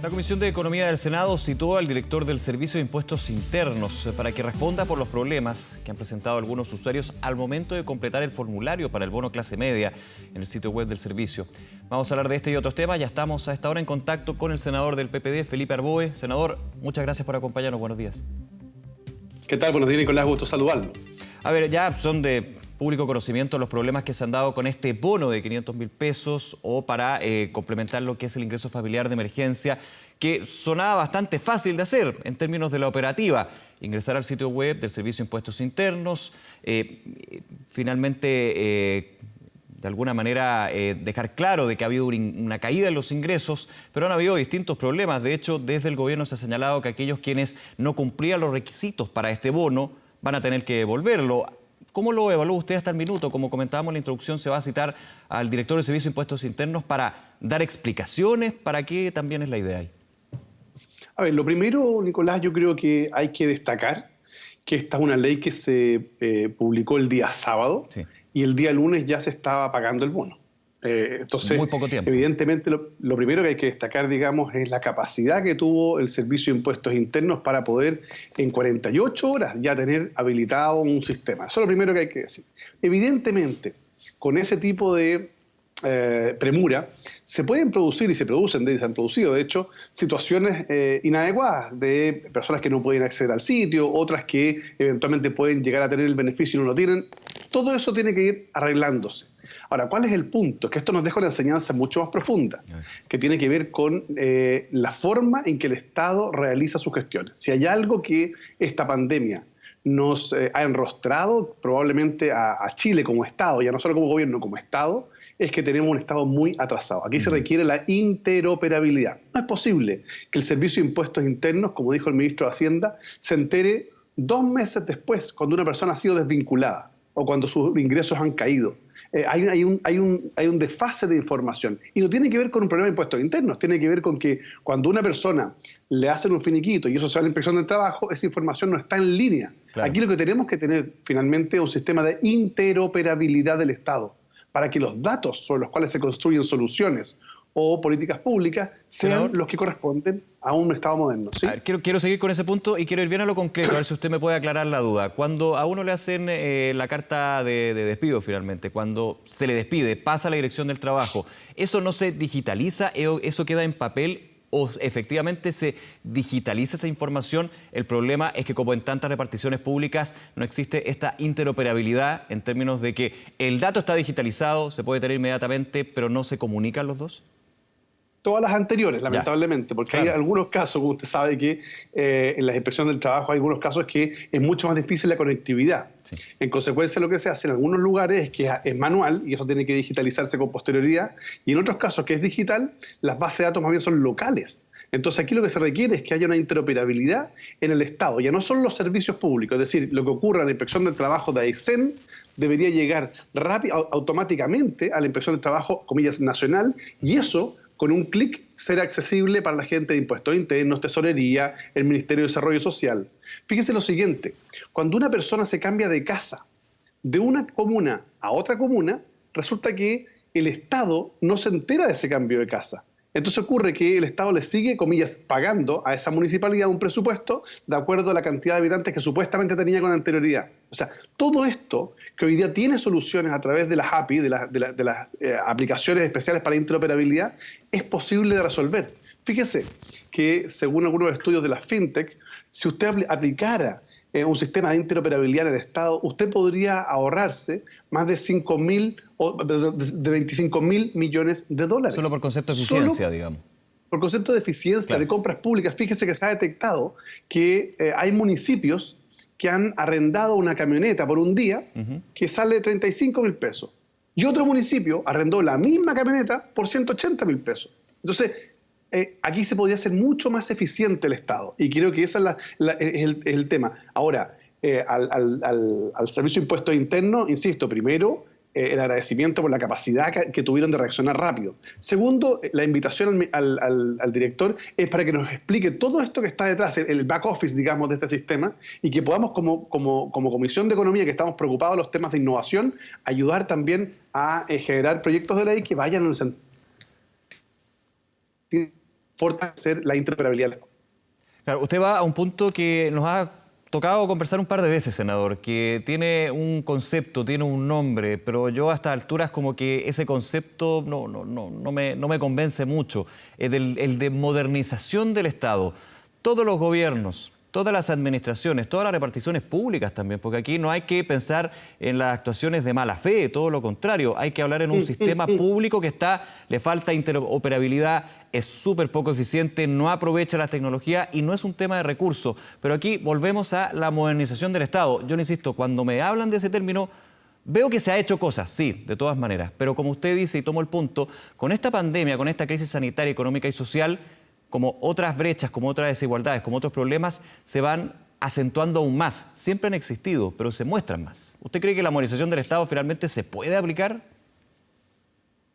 La Comisión de Economía del Senado citó al director del Servicio de Impuestos Internos para que responda por los problemas que han presentado algunos usuarios al momento de completar el formulario para el bono clase media en el sitio web del servicio. Vamos a hablar de este y otros temas. Ya estamos a esta hora en contacto con el senador del PPD, Felipe Arboe. Senador, muchas gracias por acompañarnos. Buenos días. ¿Qué tal? Buenos días, Nicolás. Gusto saludarlo. A ver, ya son de público conocimiento los problemas que se han dado con este bono de 500.000 pesos o para complementar lo que es el ingreso familiar de emergencia, que sonaba bastante fácil de hacer en términos de la operativa. Ingresar al sitio web del Servicio de Impuestos Internos, finalmente de alguna manera dejar claro de que ha habido una caída en los ingresos, pero han habido distintos problemas. De hecho, desde el gobierno se ha señalado que aquellos quienes no cumplían los requisitos para este bono van a tener que devolverlo. ¿Cómo lo evalúa usted hasta el minuto? Como comentábamos en la introducción, se va a citar al director del Servicio de Impuestos Internos para dar explicaciones. ¿Para qué también es la idea ahí? A ver, lo primero, Nicolás, yo creo que hay que destacar que esta es una ley que se publicó el día sábado, sí, y el día lunes ya se estaba pagando el bono. Entonces, muy poco tiempo. Evidentemente, lo primero que hay que destacar, digamos, es la capacidad que tuvo el Servicio de Impuestos Internos para poder en 48 horas ya tener habilitado un sistema. Eso es lo primero que hay que decir. Evidentemente, con ese tipo de premura, se pueden producir y se han producido, de hecho, situaciones inadecuadas de personas que no pueden acceder al sitio, otras que eventualmente pueden llegar a tener el beneficio y no lo tienen. Todo eso tiene que ir arreglándose. Ahora, ¿cuál es el punto? Que esto nos deja una enseñanza mucho más profunda, que tiene que ver con la forma en que el Estado realiza sus gestiones. Si hay algo que esta pandemia nos ha enrostrado probablemente a Chile como Estado, ya no solo como gobierno, como Estado, es que tenemos un Estado muy atrasado. Aquí se requiere la interoperabilidad. No es posible que el Servicio de Impuestos Internos, como dijo el ministro de Hacienda, se entere 2 meses después, cuando una persona ha sido desvinculada o cuando sus ingresos han caído. Hay un desfase de información. Y no tiene que ver con un problema de impuestos internos, tiene que ver con que cuando una persona le hacen un finiquito y eso se va a la inspección del trabajo, esa información no está en línea. Claro. Aquí lo que tenemos que tener finalmente es un sistema de interoperabilidad del Estado, para que los datos sobre los cuales se construyen soluciones o políticas públicas sean los que corresponden a un Estado moderno. ¿Sí? A ver, quiero seguir con ese punto y quiero ir bien a lo concreto, a ver si usted me puede aclarar la duda. Cuando a uno le hacen la carta de despido finalmente, cuando se le despide, pasa a la dirección del trabajo, ¿eso no se digitaliza? ¿Eso queda en papel? ¿O efectivamente se digitaliza esa información? El problema es que, como en tantas reparticiones públicas, no existe esta interoperabilidad en términos de que el dato está digitalizado, se puede tener inmediatamente, pero no se comunican los dos. Todas las anteriores, lamentablemente, porque claro, hay algunos casos, como usted sabe, que en la inspección del trabajo hay algunos casos que es mucho más difícil la conectividad. Sí. En consecuencia, lo que se hace en algunos lugares es que es manual y eso tiene que digitalizarse con posterioridad, y en otros casos que es digital, las bases de datos más bien son locales. Entonces aquí lo que se requiere es que haya una interoperabilidad en el Estado, ya no son los servicios públicos, es decir, lo que ocurre en la inspección del trabajo de Aysén debería llegar automáticamente a la inspección del trabajo, comillas, nacional, y eso con un clic será accesible para la gente de Impuestos Internos, Tesorería, el Ministerio de Desarrollo Social. Fíjese lo siguiente, cuando una persona se cambia de casa de una comuna a otra comuna, resulta que el Estado no se entera de ese cambio de casa. Entonces ocurre que el Estado le sigue, comillas, pagando a esa municipalidad un presupuesto de acuerdo a la cantidad de habitantes que supuestamente tenía con anterioridad. O sea, todo esto que hoy día tiene soluciones a través de las API, de las aplicaciones especiales para interoperabilidad, es posible de resolver. Fíjese que según algunos estudios de la FinTech, si usted aplicara un sistema de interoperabilidad en el Estado, usted podría ahorrarse más de 25.000 millones de dólares. Solo por concepto de eficiencia, digamos. Por concepto de eficiencia, claro, de compras públicas. Fíjese que se ha detectado que hay municipios que han arrendado una camioneta por un día que sale 35.000 pesos. Y otro municipio arrendó la misma camioneta por 180.000 pesos. Entonces, aquí se podría hacer mucho más eficiente el Estado. Y creo que ese es el tema. Ahora, al Servicio de Impuestos Internos, insisto, primero, el agradecimiento por la capacidad que tuvieron de reaccionar rápido. Segundo, la invitación al director es para que nos explique todo esto que está detrás, el back office, digamos, de este sistema, y que podamos, como Comisión de Economía, que estamos preocupados de los temas de innovación, ayudar también a generar proyectos de ley que vayan en el sentido fortalecer la interoperabilidad del Estado. Claro, usted va a un punto que nos ha tocado conversar un par de veces, senador, que tiene un concepto, tiene un nombre, pero yo a estas alturas como que ese concepto no me convence mucho, el de modernización del Estado. Todos los gobiernos, todas las administraciones, todas las reparticiones públicas también, porque aquí no hay que pensar en las actuaciones de mala fe, todo lo contrario, hay que hablar en un sistema público que le falta interoperabilidad, es súper poco eficiente, no aprovecha las tecnologías y no es un tema de recursos. Pero aquí volvemos a la modernización del Estado. Yo le insisto, cuando me hablan de ese término, veo que se ha hecho cosas, sí, de todas maneras, pero como usted dice y tomo el punto, con esta pandemia, con esta crisis sanitaria, económica y social, como otras brechas, como otras desigualdades, como otros problemas, se van acentuando aún más. Siempre han existido, pero se muestran más. ¿Usted cree que la modernización del Estado finalmente se puede aplicar?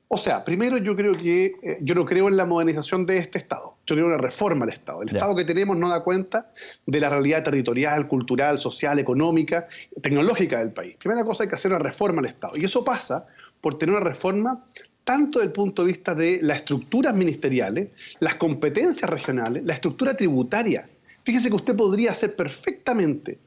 O sea, primero yo no creo en la modernización de este Estado. Yo creo en una reforma del Estado. El Estado que tenemos no da cuenta de la realidad territorial, cultural, social, económica, tecnológica del país. Primera cosa, hay que hacer una reforma del Estado. Y eso pasa por tener una reforma tanto desde el punto de vista de las estructuras ministeriales, las competencias regionales, la estructura tributaria. Fíjese que usted podría hacer perfectamente,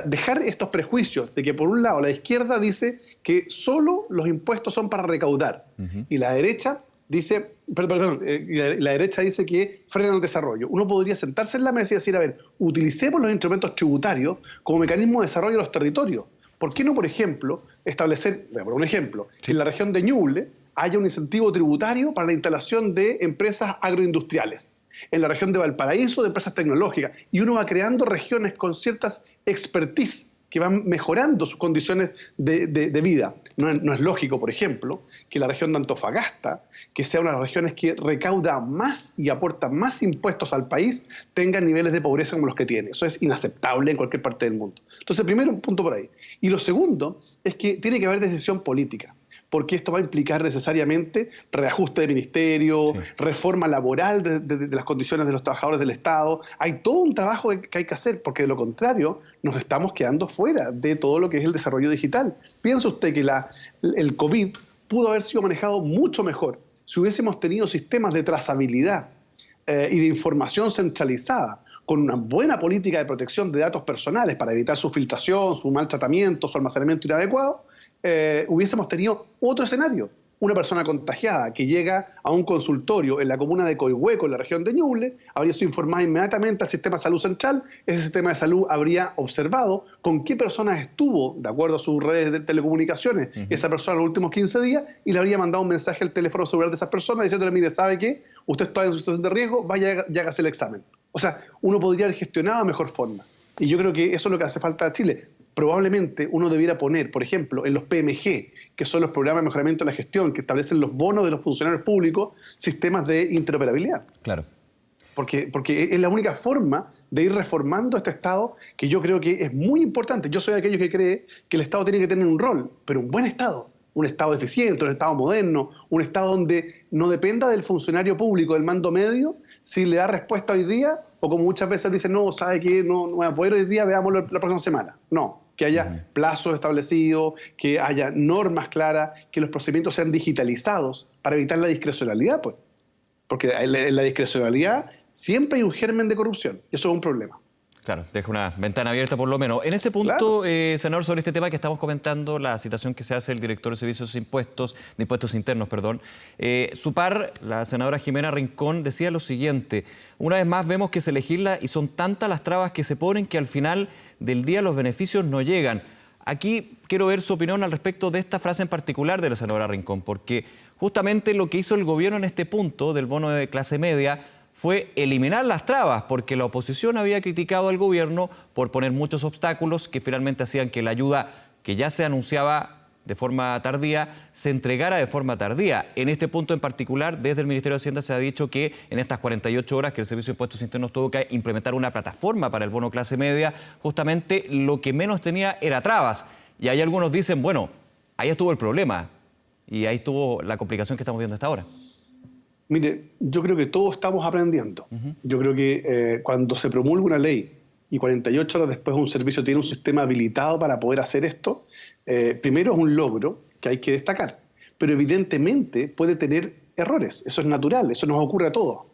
dejar estos prejuicios de que por un lado la izquierda dice que solo los impuestos son para recaudar y la derecha dice, la derecha dice que frenan el desarrollo. Uno podría sentarse en la mesa y decir, a ver, utilicemos los instrumentos tributarios como mecanismo de desarrollo de los territorios. ¿Por qué no, por ejemplo, establecer, por un ejemplo, que en la región de Ñuble haya un incentivo tributario para la instalación de empresas agroindustriales? En la región de Valparaíso, de empresas tecnológicas. Y uno va creando regiones con ciertas expertise que van mejorando sus condiciones de vida. No es lógico, por ejemplo, que la región de Antofagasta, que sea una de las regiones que recauda más y aporta más impuestos al país, tenga niveles de pobreza como los que tiene. Eso es inaceptable en cualquier parte del mundo. Entonces, primero, un punto por ahí. Y lo segundo es que tiene que haber decisión política, porque esto va a implicar necesariamente reajuste de ministerio, reforma laboral de las condiciones de los trabajadores del Estado. Hay todo un trabajo que hay que hacer, porque de lo contrario nos estamos quedando fuera de todo lo que es el desarrollo digital. Piensa usted que el COVID pudo haber sido manejado mucho mejor si hubiésemos tenido sistemas de trazabilidad y de información centralizada, con una buena política de protección de datos personales para evitar su filtración, su maltratamiento, su almacenamiento inadecuado. Hubiésemos tenido otro escenario. Una persona contagiada que llega a un consultorio en la comuna de Coihueco, en la región de Ñuble, habría sido informada inmediatamente al sistema de salud central. Ese sistema de salud habría observado con qué personas estuvo, de acuerdo a sus redes de telecomunicaciones, esa persona los últimos 15 días, y le habría mandado un mensaje al teléfono celular de esas personas diciéndole, mire, ¿sabe qué? Usted está en situación de riesgo, vaya y hágase el examen. O sea, uno podría haber gestionado de mejor forma. Y yo creo que eso es lo que hace falta a Chile. Probablemente uno debiera poner, por ejemplo, en los PMG, que son los programas de mejoramiento de la gestión, que establecen los bonos de los funcionarios públicos, sistemas de interoperabilidad. Claro. Porque es la única forma de ir reformando este Estado, que yo creo que es muy importante. Yo soy de aquellos que cree que el Estado tiene que tener un rol, pero un buen Estado. Un Estado eficiente, un Estado moderno, un Estado donde no dependa del funcionario público, del mando medio, si le da respuesta hoy día, o como muchas veces dicen, no, ¿sabe qué? No voy a poder hoy día, veámoslo la próxima semana. No, que haya plazos establecidos, que haya normas claras, que los procedimientos sean digitalizados para evitar la discrecionalidad, pues. Porque en la discrecionalidad siempre hay un germen de corrupción, y eso es un problema. Claro, deja una ventana abierta por lo menos. En ese punto, claro. Senador, sobre este tema que estamos comentando, la citación que se hace del director de Servicios de Impuestos Internos, su par, la senadora Jimena Rincón, decía lo siguiente: una vez más vemos que se legisla y son tantas las trabas que se ponen que al final del día los beneficios no llegan. Aquí quiero ver su opinión al respecto de esta frase en particular de la senadora Rincón, porque justamente lo que hizo el gobierno en este punto del bono de clase media fue eliminar las trabas, porque la oposición había criticado al gobierno por poner muchos obstáculos que finalmente hacían que la ayuda que ya se anunciaba de forma tardía se entregara de forma tardía. En este punto en particular, desde el Ministerio de Hacienda se ha dicho que en estas 48 horas que el Servicio de Impuestos Internos tuvo que implementar una plataforma para el bono clase media, justamente lo que menos tenía era trabas. Y ahí algunos dicen, bueno, ahí estuvo el problema y ahí estuvo la complicación que estamos viendo hasta ahora. Mire, yo creo que todos estamos aprendiendo. Yo creo que cuando se promulga una ley y 48 horas después un servicio tiene un sistema habilitado para poder hacer esto, primero es un logro que hay que destacar, pero evidentemente puede tener errores. Eso es natural, eso nos ocurre a todos.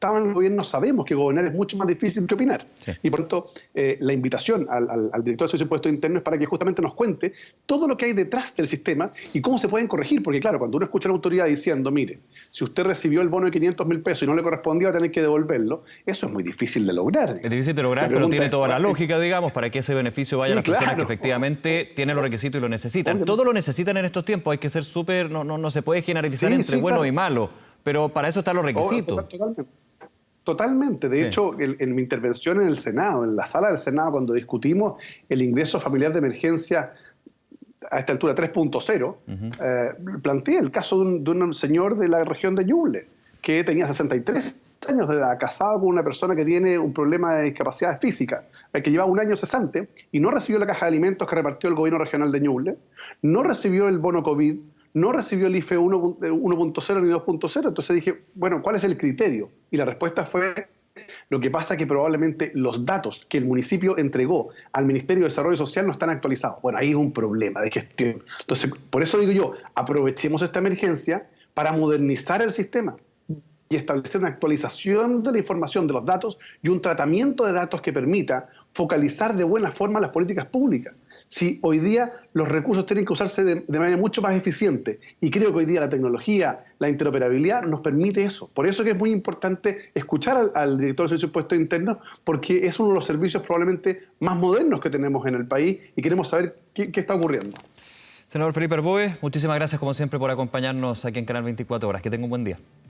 estado en el gobierno sabemos que gobernar es mucho más difícil que opinar. Sí. Y por tanto, la invitación al director de Servicio de Impuestos Internos es para que justamente nos cuente todo lo que hay detrás del sistema y cómo se pueden corregir. Porque claro, cuando uno escucha a la autoridad diciendo, mire, si usted recibió el bono de 500.000 pesos y no le correspondía, va a tener que devolverlo, eso es muy difícil de lograr. Es difícil de lograr, pero tiene toda la lógica, digamos, para que ese beneficio vaya a las personas que efectivamente tienen los requisitos y lo necesitan. Todos lo necesitan en estos tiempos, hay que ser súper, no se puede generalizar entre bueno y malo, pero para eso están los requisitos. Totalmente. De hecho, en mi intervención en el Senado, en la sala del Senado, cuando discutimos el ingreso familiar de emergencia a esta altura 3.0, planteé el caso de un señor de la región de Ñuble, que tenía 63 años de edad, casado con una persona que tiene un problema de discapacidad física, que llevaba un año cesante y no recibió la caja de alimentos que repartió el gobierno regional de Ñuble, no recibió el bono COVID, no recibió el IFE 1.0 ni 2.0. Entonces dije, bueno, ¿cuál es el criterio? Y la respuesta fue, lo que pasa es que probablemente los datos que el municipio entregó al Ministerio de Desarrollo Social no están actualizados. Bueno, ahí es un problema de gestión. Entonces, por eso digo yo, aprovechemos esta emergencia para modernizar el sistema y establecer una actualización de la información de los datos y un tratamiento de datos que permita focalizar de buena forma las políticas públicas. Si hoy día los recursos tienen que usarse de manera mucho más eficiente y creo que hoy día la tecnología, la interoperabilidad nos permite eso. Por eso que es muy importante escuchar al director de Servicio de Impuestos Internos porque es uno de los servicios probablemente más modernos que tenemos en el país y queremos saber qué está ocurriendo. Senador Felipe Arboe, muchísimas gracias como siempre por acompañarnos aquí en Canal 24 Horas. Que tenga un buen día.